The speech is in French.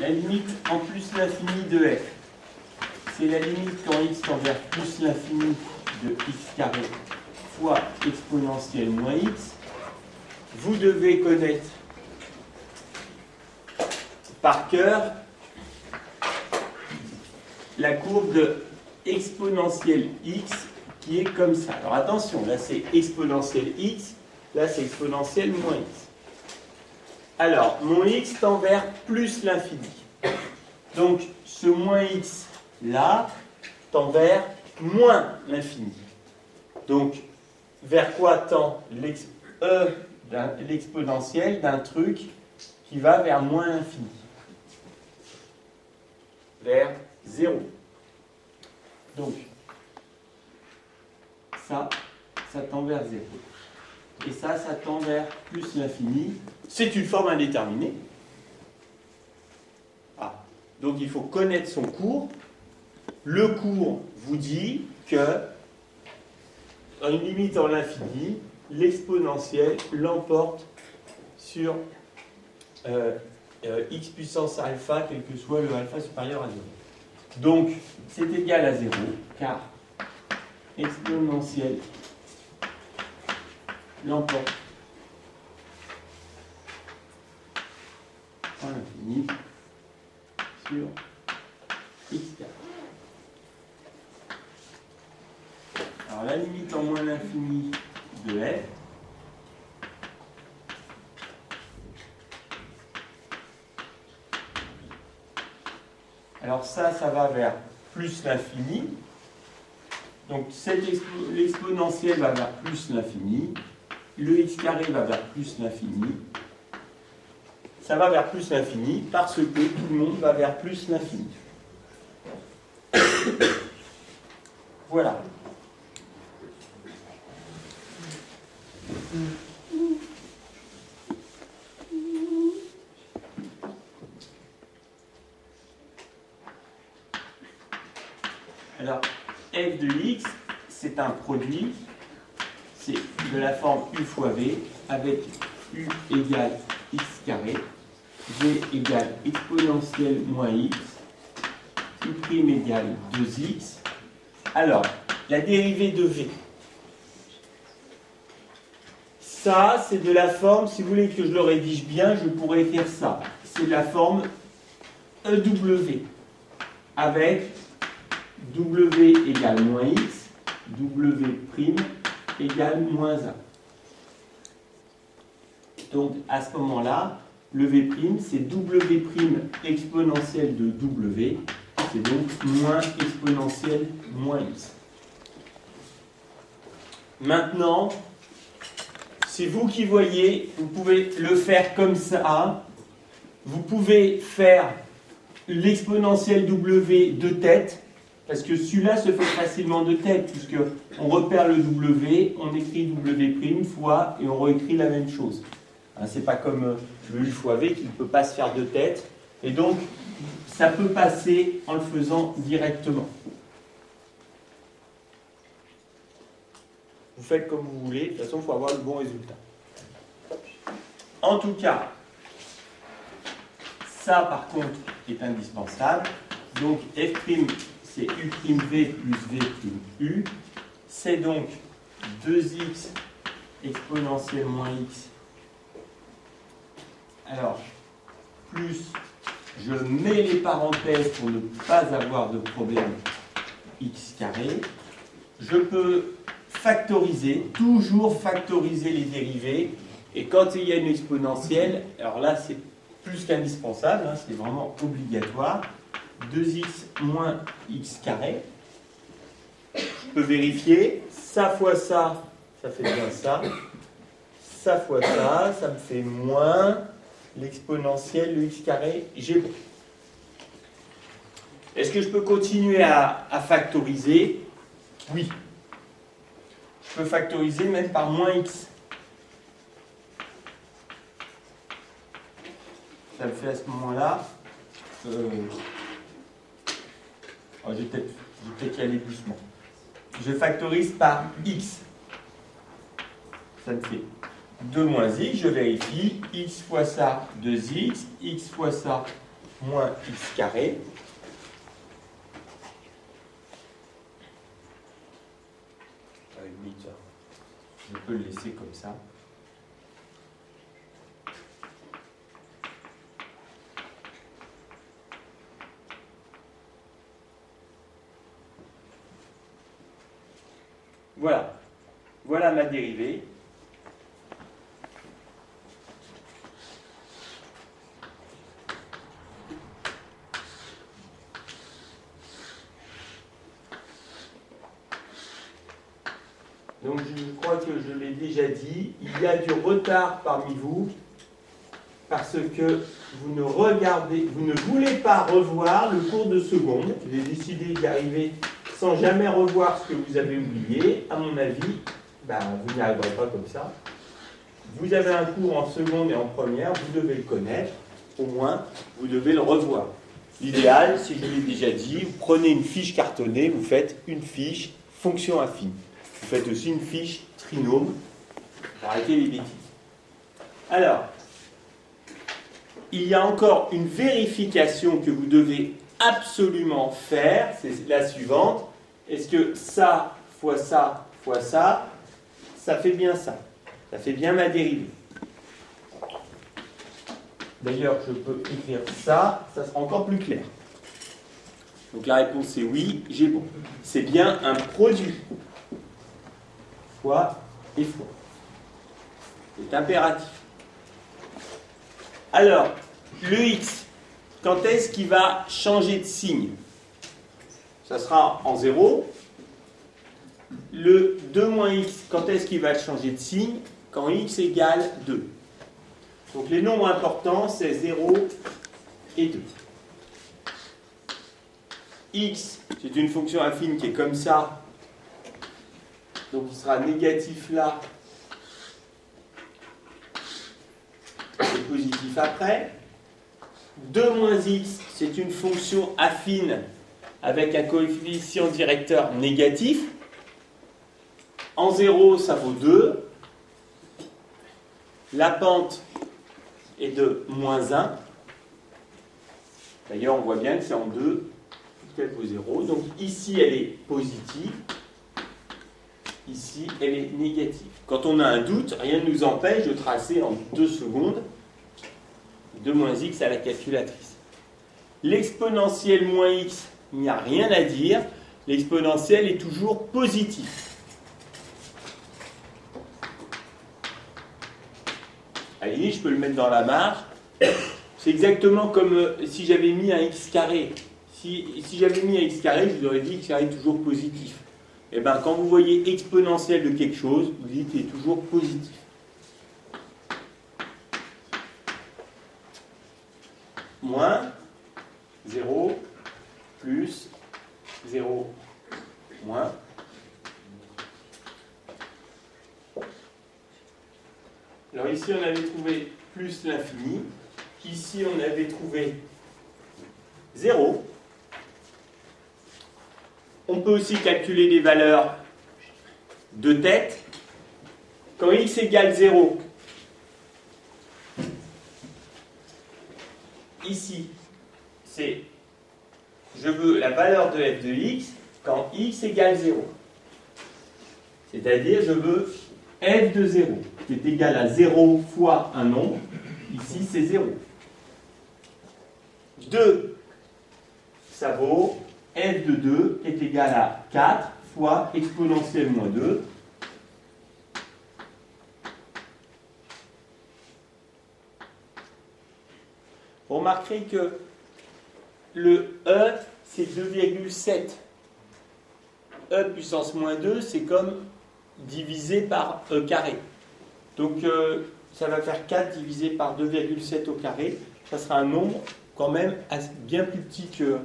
la limite en plus l'infini de f, c'est la limite quand x tend vers plus l'infini de x carré fois exponentielle moins x. Vous devez connaître par cœur la courbe de exponentielle x qui est comme ça. Alors attention, là c'est exponentielle x, là c'est exponentielle moins x. Alors, mon x tend vers plus l'infini. Donc, ce moins x là tend vers moins l'infini. Donc, vers quoi tend l'exponentielle d'un truc qui va vers moins l'infini? Vers 0. Donc, ça tend vers 0. Et ça tend vers plus l'infini. C'est une forme indéterminée. Ah. Donc il faut connaître son cours. Le cours vous dit que, dans une limite en l'infini, l'exponentielle l'emporte sur x puissance alpha, quel que soit le alpha supérieur à 0. Donc, c'est égal à 0, car exponentielle l'emporte en l'infini sur x carré. Alors, la limite en moins l'infini de f, alors ça va vers plus l'infini. Donc l'exponentielle va vers plus l'infini. Le x carré va vers plus l'infini. Ça va vers plus l'infini parce que tout le monde va vers plus l'infini. Voilà. Alors, f de x, c'est un produit, c'est de la forme u fois v, avec u égale x carré, v égale exponentielle moins x, u prime égale 2x. Alors, la dérivée de v, ça, c'est de la forme, si vous voulez que je le rédige bien, je pourrais écrire ça. C'est de la forme EW, avec W égale moins x, W prime égale moins 1. Donc, à ce moment-là, le V prime, c'est W prime exponentielle de W, c'est donc moins exponentielle moins x. Maintenant, c'est vous qui voyez, vous pouvez le faire comme ça. Vous pouvez faire l'exponentielle W de tête, parce que celui-là se fait facilement de tête, puisque on repère le W, on écrit W' fois, et on réécrit la même chose. Hein, c'est pas comme le U fois V qui ne peut pas se faire de tête. Et donc, ça peut passer en le faisant directement. Vous faites comme vous voulez, de toute façon, il faut avoir le bon résultat. En tout cas, ça, par contre, est indispensable. Donc, f', c'est u'v plus v', c'est donc 2x exponentielle moins x. Alors, plus, je mets les parenthèses pour ne pas avoir de problème x carré. Je peux factoriser, toujours factoriser les dérivés. Et quand il y a une exponentielle, alors là, c'est plus qu'indispensable, hein, c'est vraiment obligatoire. 2x moins x carré. Je peux vérifier. Ça fois ça, ça fait bien ça. Ça fois ça, ça me fait moins l'exponentielle, le x carré. J'ai bon. Est-ce que je peux continuer à factoriser? Oui. Je peux factoriser même par moins x. Ça me fait à ce moment-là... je vais peut-être y aller doucement. Je factorise par x. Ça me fait 2 moins x. Je vérifie. X fois ça, 2x. X fois ça, moins x carré. À la limite, je peux le laisser comme ça. Voilà. Voilà ma dérivée. Donc je crois que je l'ai déjà dit, il y a du retard parmi vous parce que vous ne voulez pas revoir le cours de seconde. Vous avez décidé d'y arriver sans jamais revoir ce que vous avez oublié. À mon avis, vous n'y arriverez pas comme ça. Vous avez un cours en seconde et en première, vous devez le connaître. Au moins, vous devez le revoir. L'idéal, si je l'ai déjà dit, vous prenez une fiche cartonnée, vous faites une fiche fonction affine. Vous faites aussi une fiche trinôme. Arrêtez les bêtises. Alors, il y a encore une vérification que vous devez absolument faire. C'est la suivante. Est-ce que ça fois ça fois ça, ça fait bien ça? Ça fait bien ma dérivée. D'ailleurs, je peux écrire ça, ça sera encore plus clair. Donc la réponse c'est oui, j'ai bon. C'est bien un produit. Fois et fois. C'est impératif. Alors, le x, quand est-ce qu'il va changer de signe? Ça sera en 0. Le 2 moins x, quand est-ce qu'il va changer de signe? Quand x égale 2. Donc les nombres importants, c'est 0 et 2. X, c'est une fonction affine qui est comme ça. Donc il sera négatif là et positif après. 2 moins x, c'est une fonction affine avec un coefficient directeur négatif. En 0, ça vaut 2. La pente est de moins 1. D'ailleurs, on voit bien que c'est en 2 qu'elle vaut 0. Donc ici, elle est positive. Ici, elle est négative. Quand on a un doute, rien ne nous empêche de tracer en 2 secondes 2 moins x à la calculatrice. L'exponentielle moins x, il n'y a rien à dire. L'exponentielle est toujours positif. À la limite, je peux le mettre dans la marge. C'est exactement comme si j'avais mis un x carré. Si j'avais mis un x carré, je vous aurais dit x carré est toujours positif. Et bien, quand vous voyez exponentielle de quelque chose, vous dites qu'il est toujours positif. Moins 0 plus 0 moins. Alors ici, on avait trouvé plus l'infini. Ici, on avait trouvé 0. On peut aussi calculer les valeurs de tête. Quand x égale 0, ici, c'est je veux la valeur de f de x quand x égale 0. C'est-à-dire, je veux f de 0, qui est égal à 0 fois un nombre. Ici, c'est 0. 2, ça vaut f de 2, qui est égal à 4 fois exponentielle moins 2. Vous remarquerez que le e, c'est 2,7. E puissance moins 2, c'est comme divisé par e carré. Donc, ça va faire 4 divisé par 2,7 au carré. Ça sera un nombre quand même bien plus petit que